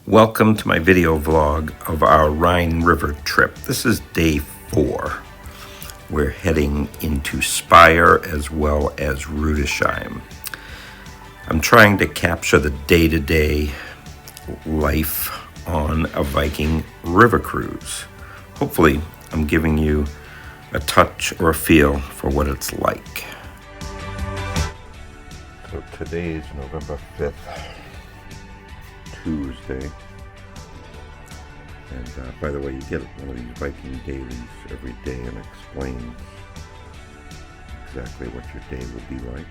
Welcome to my video vlog of our Rhine River trip. This is day 4. We're heading into Speyer as well as Rudesheim. I'm trying to capture the day-to-day life on a Viking river cruise. Hopefully, I'm giving you a touch or a feel for what it's like. So today is November 5th, Tuesday. And by the way, you get one of these Viking dailies every day and explains exactly what your day will be like.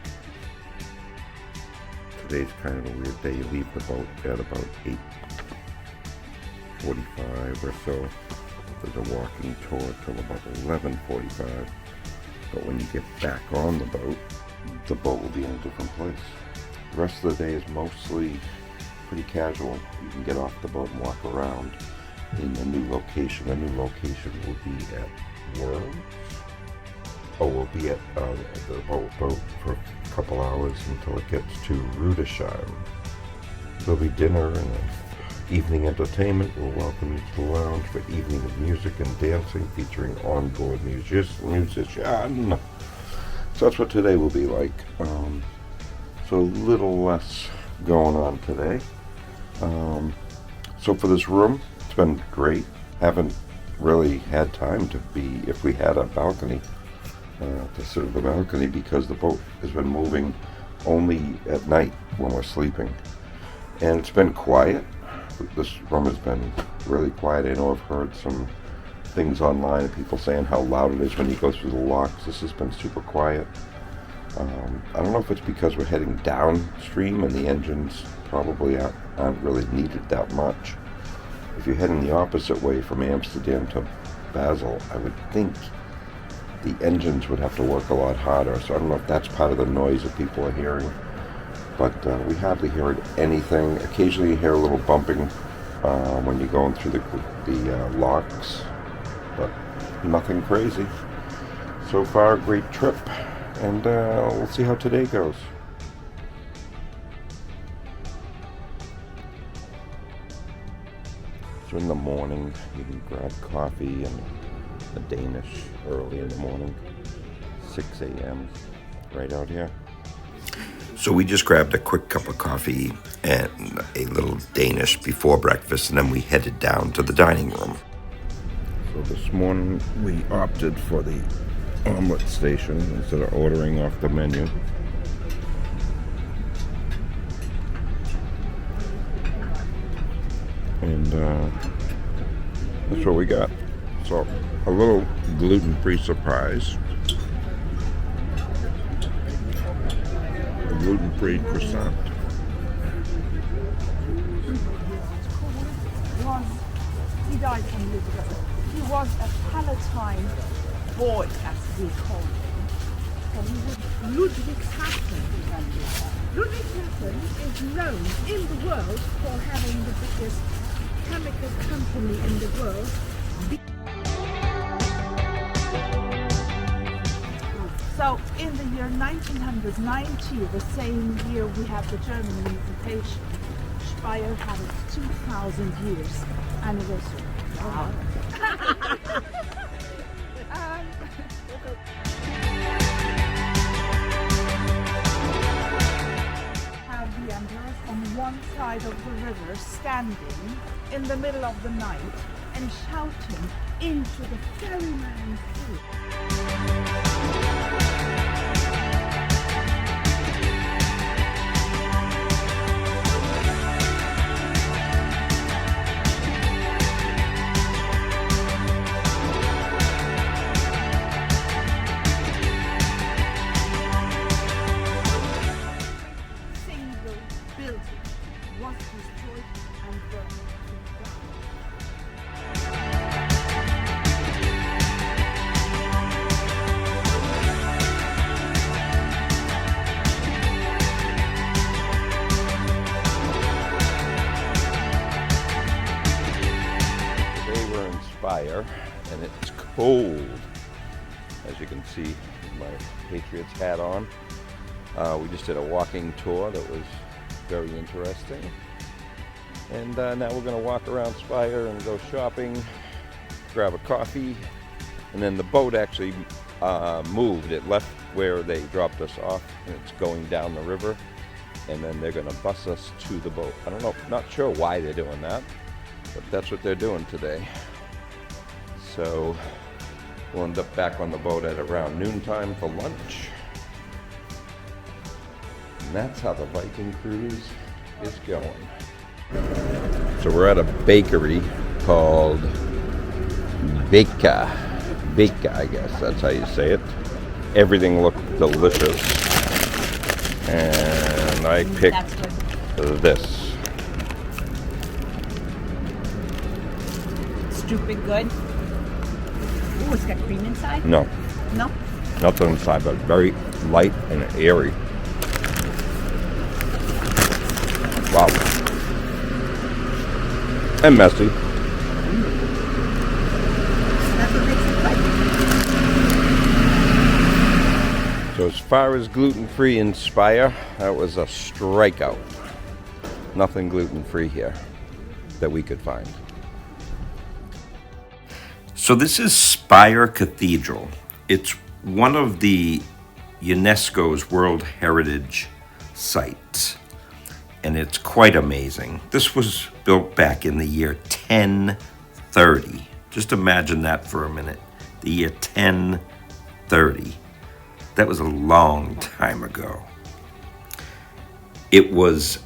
Today's kind of a weird day. You leave the boat at about 8:45 or so. There's a walking tour till about 11:45. But when you get back on the boat will be in a different place. The rest of the day is mostly pretty casual. You can get off the boat and walk around in the new location. The new location will be at World. We'll be at the boat for a couple hours until it gets to Rudesheim. There'll be dinner and evening entertainment. We'll welcome you to the lounge for evening of music and dancing featuring onboard musician. So that's what today will be like. So a little less going on today. So for this room, it's been great. Haven't really had time to be, if we had a balcony, to sit at the balcony because the boat has been moving only at night when we're sleeping. And it's been quiet. This room has been really quiet. I know I've heard some things online of people saying how loud it is when you go through the locks. This has been super quiet. I don't know if it's because we're heading downstream and the engines probably aren't really needed that much. If you're heading the opposite way from Amsterdam to Basel, I would think the engines would have to work a lot harder. So I don't know if that's part of the noise that people are hearing. But we hardly hear anything. Occasionally you hear a little bumping when you're going through the locks, but nothing crazy. So far, great trip, and we'll see how today goes. So in the morning, you can grab coffee and a Danish early in the morning, 6 a.m. right out here. So we just grabbed a quick cup of coffee and a little Danish before breakfast, and then we headed down to the dining room. So this morning we opted for the omelet station instead of ordering off the menu. And that's what we got. So a little gluten-free surprise. Gluten-free croissant. He died some years ago. He was a Palatine boy, as we call him. So he was Rudesheim. Rudesheim is known in the world for having the biggest chemical company in the world. So in the year 1990, the same year we had the German unification, Speyer had its 2,000 years anniversary. Wow. Have the emperors on one side of the river standing in the middle of the night and shouting into the ferryman's ear. Speyer, and it's cold, as you can see with my Patriots hat on. We just did a walking tour that was very interesting. And now we're going to walk around Speyer and go shopping, grab a coffee, and then the boat actually moved. It left where they dropped us off, and it's going down the river, and then they're going to bus us to the boat. I don't know, not sure why they're doing that, but that's what they're doing today. So we'll end up back on the boat at around noontime for lunch. And that's how the Viking cruise is going. So we're at a bakery called Beka, I guess that's how you say it. Everything looked delicious, and I picked this. Stupid good. Ooh, it's got cream inside? No. No? Nothing inside, but very light and airy. Wow. And messy. That's what makes it good. So as far as gluten-free in Speyer, that was a strikeout. Nothing gluten-free here that we could find. So this is Speyer Cathedral. It's one of the UNESCO's World Heritage Sites, and it's quite amazing. This was built back in the year 1030. Just imagine that for a minute. The year 1030. That was a long time ago. It was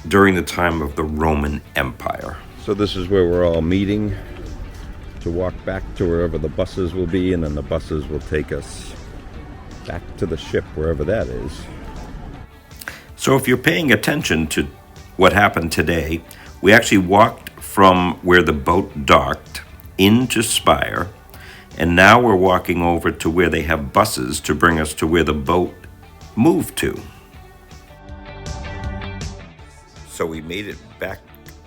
during the time of the Roman Empire. So this is where we're all meeting to walk back to wherever the buses will be, and then the buses will take us back to the ship, wherever that is. So if you're paying attention to what happened today, we actually walked from where the boat docked into Speyer, and now we're walking over to where they have buses to bring us to where the boat moved to. So we made it back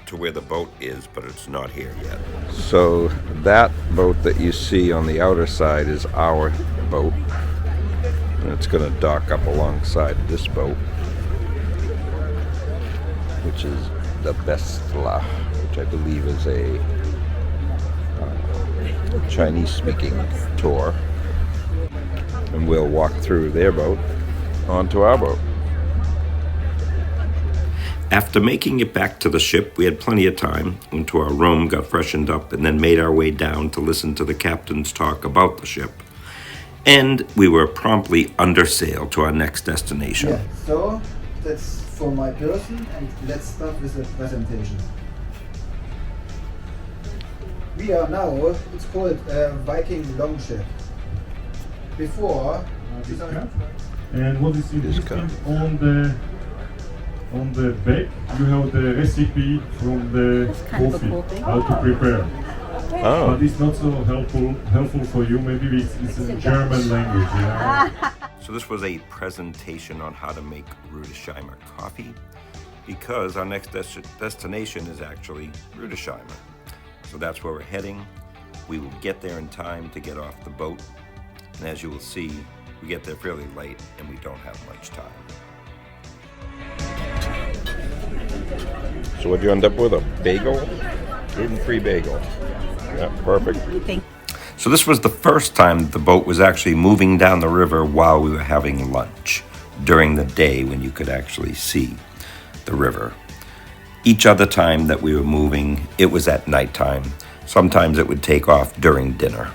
to where the boat is, but it's not here yet. So that boat that you see on the outer side is our boat, and it's going to dock up alongside this boat, which is the Basel, which I believe is a Chinese-speaking tour, and we'll walk through their boat onto our boat. After making it back to the ship, we had plenty of time, went to our room, got freshened up, and then made our way down to listen to the captain's talk about the ship. And we were promptly under sail to our next destination. Yeah, so that's for my person, and let's start with the presentation. We are now, it's called Viking Longship. Before, and what is interesting on the back, you have the recipe from the coffee, how to prepare. Oh. But it's not so helpful for you. Maybe it's in German language. Yeah? So this was a presentation on how to make Rudesheimer coffee, because our next destination is actually Rudesheimer. So that's where we're heading. We will get there in time to get off the boat. And as you will see, we get there fairly late and we don't have much time. So what'd you end up with? A bagel? Gluten-free bagel. Yeah, perfect. So this was the first time the boat was actually moving down the river while we were having lunch, during the day when you could actually see the river. Each other time that we were moving, it was at nighttime. Sometimes it would take off during dinner.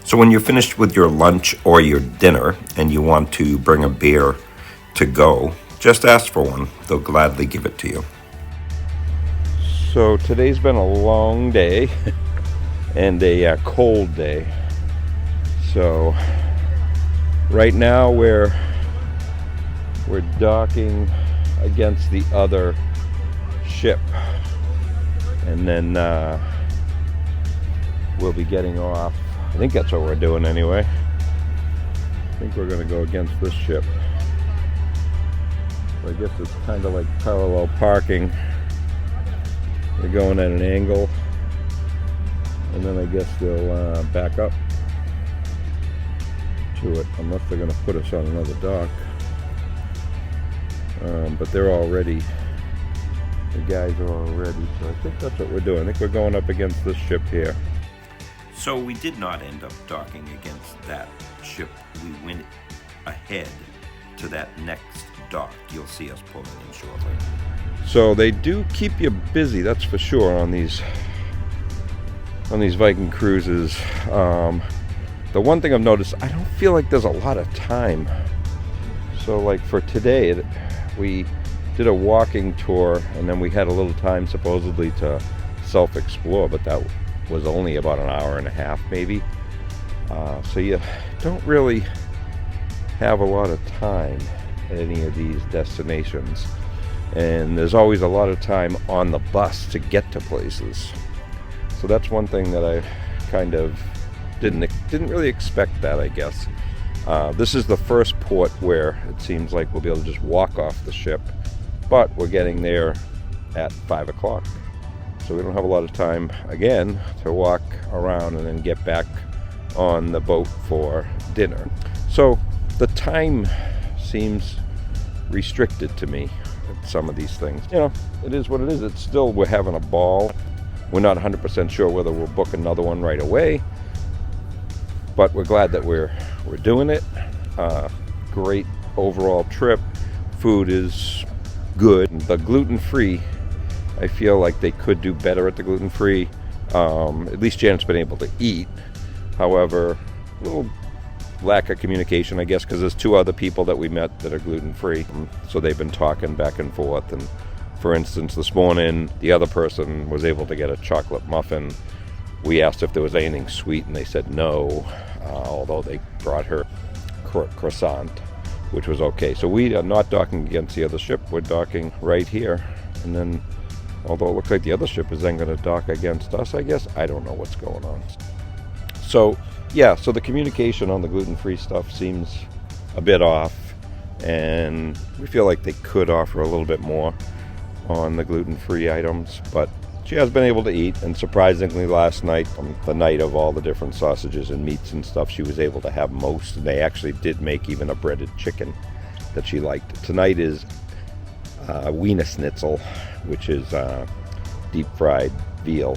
So when you're finished with your lunch or your dinner and you want to bring a beer to go, just ask for one. They'll gladly give it to you. So today's been a long day and a cold day. So right now we're docking against the other ship, and then we'll be getting off. I think that's what we're doing anyway. I think we're going to go against this ship. I guess it's kind of like parallel parking. They're going at an angle, and then I guess they'll back up to it, unless they're going to put us on another dock. But they're already The guys are all ready, so I think that's what we're doing. I think we're going up against this ship here. So we did not end up docking against that ship. We went ahead to that next dock. You'll see us pulling in shortly. So they do keep you busy, that's for sure, on these Viking cruises. The one thing I've noticed, I don't feel like there's a lot of time. So like for today, we did a walking tour, and then we had a little time supposedly to self-explore, but that was only about an hour and a half maybe. So you don't really have a lot of time at any of these destinations. And there's always a lot of time on the bus to get to places. So that's one thing that I kind of didn't really expect that, I guess. This is the first port where it seems like we'll be able to just walk off the ship, but we're getting there at 5 o'clock. So we don't have a lot of time, again, to walk around and then get back on the boat for dinner. So the time seems restricted to me at some of these things. You know, it is what it is. It's still, we're having a ball. We're not 100% sure whether we'll book another one right away, but we're glad that we're doing it. Great overall trip. Food is good. The gluten-free, I feel like they could do better at the gluten-free. At least Janet's been able to eat. However, a little lack of communication, I guess, because there's 2 other people that we met that are gluten-free. So they've been talking back and forth. And for instance, this morning, the other person was able to get a chocolate muffin. We asked if there was anything sweet, and they said no, although they brought her croissant, which was okay. So we are not docking against the other ship. We're docking right here. And then, although it looks like the other ship is then going to dock against us, I guess. I don't know what's going on. So, yeah, so the communication on the gluten-free stuff seems a bit off. And we feel like they could offer a little bit more on the gluten-free items. But she has been able to eat, and surprisingly last night, the night of all the different sausages and meats and stuff, she was able to have most, and they actually did make even a breaded chicken that she liked. Tonight is Wiener Schnitzel, which is deep fried veal,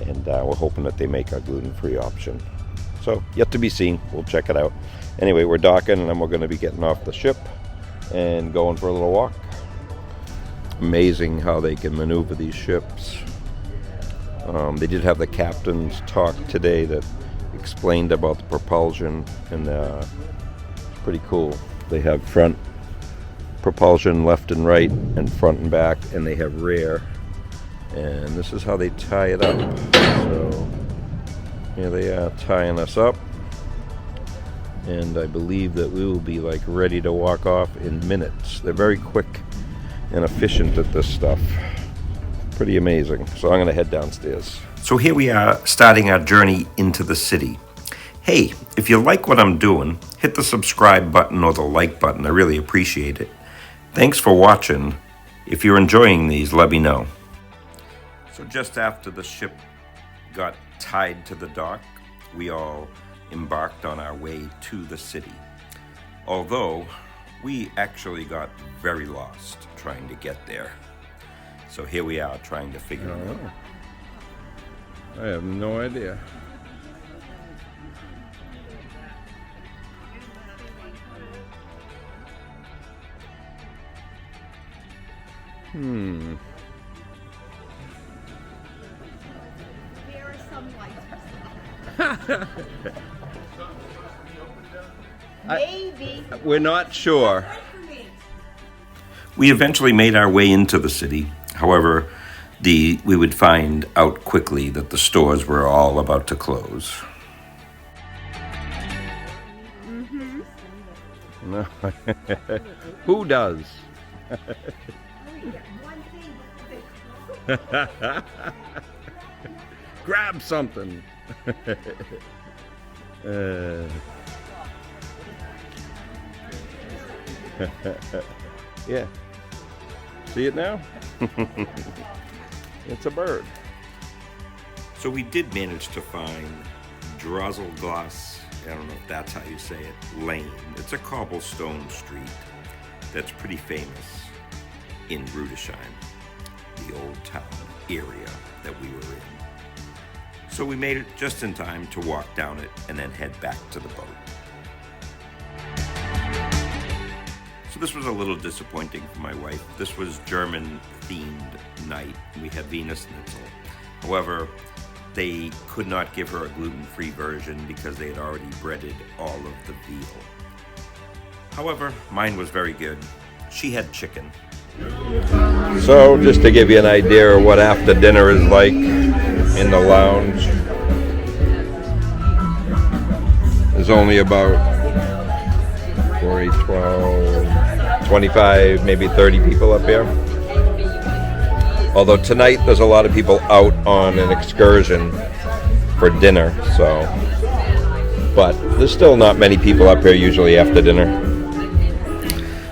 and we're hoping that they make a gluten-free option. So yet to be seen, we'll check it out. Anyway, we're docking, and then we're going to be getting off the ship and going for a little walk. Amazing how they can maneuver these ships. They did have the captain's talk today that explained about the propulsion, and it's pretty cool. They have front propulsion left and right, and front and back, and they have rear. And this is how they tie it up. So here they are tying us up. And I believe that we will be like ready to walk off in minutes. They're very quick and efficient at this stuff. Pretty amazing. So I'm going to head downstairs. So here we are, starting our journey into the city. Hey, if you like what I'm doing, hit the subscribe button or the like button. I really appreciate it. Thanks for watching. If you're enjoying these, let me know. So just after the ship got tied to the dock, we all embarked on our way to the city. Although we actually got very lost trying to get there. So here we are trying to figure it out. I have no idea. Here are some lights. Maybe. We're not sure. We eventually made our way into the city. However, we would find out quickly that the stores were all about to close. Mm-hmm. No. Who does? Grab something. Yeah. See it now? It's a bird. So we did manage to find Drosselglas, I don't know if that's how you say it, Lane. It's a cobblestone street that's pretty famous in Rudesheim. area that we were in. So we made it just in time to walk down it and then head back to the boat. So this was a little disappointing for my wife. This was German-themed night. We had Venus Schnitzel. However, they could not give her a gluten-free version because they had already breaded all of the veal. However, mine was very good. She had chicken. So, just to give you an idea of what after dinner is like in the lounge, there's only about 12, 25, maybe 30 people up here. Although tonight there's a lot of people out on an excursion for dinner, so. But there's still not many people up here usually after dinner.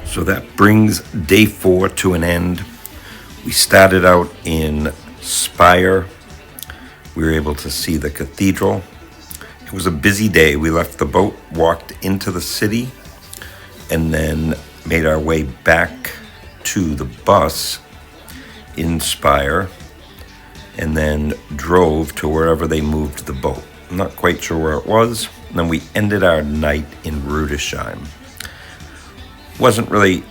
So that brings day 4 to an end. We started out in Speyer. We were able to see the cathedral. It was a busy day. We left the boat, walked into the city, and then made our way back to the bus in Speyer, and then drove to wherever they moved the boat. I'm not quite sure where it was. And then we ended our night in Rudesheim. Wasn't really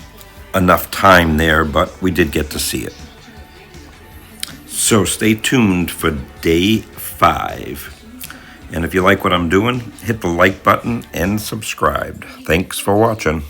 enough time there, but we did get to see it. So stay tuned for day 5. And if you like what I'm doing, hit the like button and subscribe. Thanks for watching.